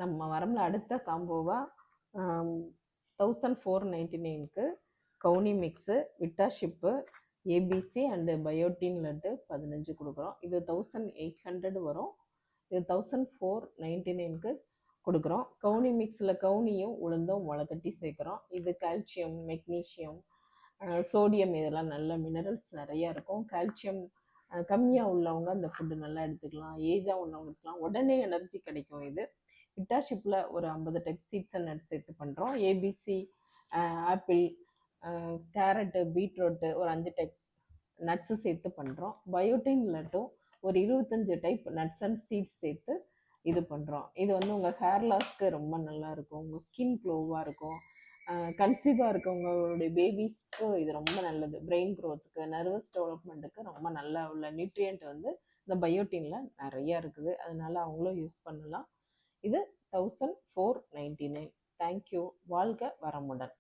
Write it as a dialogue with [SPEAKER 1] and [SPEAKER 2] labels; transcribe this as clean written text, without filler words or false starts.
[SPEAKER 1] நம்ம வரம்ல அடுத்த காம்போவாக 1499க்கு கவுனி மிக்ஸு, விட்டாஷிப்பு, ஏபிசி அண்டு பயோட்டின் லட்டு 15 கொடுக்குறோம். இது 1800 வரும். இது 1499க்கு கொடுக்குறோம். கவுனி மிக்ஸில் கவுனியும் உளுந்தும் முளைக்கட்டி சேர்க்குறோம். இது கால்சியம், மெக்னீஷியம், சோடியம் இதெல்லாம் நல்ல மினரல்ஸ் நிறையா இருக்கும். கால்சியம் கம்மியாக உள்ளவங்க அந்த ஃபுட்டு நல்லா எடுத்துக்கலாம். ஏஜாக உள்ளவங்களுக்குலாம் உடனே எனர்ஜி கிடைக்கும். இது விட்டாஷிப்பில் ஒரு 50 டைப் சீட்ஸ் அண்ட் நட்ஸ் சேர்த்து பண்ணுறோம். ஏபிசி, ஆப்பிள், கேரட்டு, பீட்ரூட்டு ஒரு 5 டைப்ஸ் நட்ஸு சேர்த்து பண்ணுறோம். பயோட்டின் லட்டும் ஒரு 25 டைப் நட்ஸ் அண்ட் சீட்ஸ் சேர்த்து இது பண்ணுறோம். இது வந்து உங்கள் ஹேர் லாஸ்க்கு ரொம்ப நல்லாயிருக்கும். உங்கள் ஸ்கின் க்ளோவாக இருக்கும். கன்சீவாக இருக்கவங்களுடைய பேபிஸ்க்கு இது ரொம்ப நல்லது. பிரெயின் க்ரோத்துக்கு, நர்வஸ் டெவலப்மெண்ட்டுக்கு ரொம்ப நல்லா உள்ள நியூட்ரியன்ட் வந்து இந்த பயோட்டினில் நிறையா இருக்குது. அதனால அவங்களும் யூஸ் பண்ணலாம். இது 1499. தேங்க்யூ. வாழ்க வளமுடன்.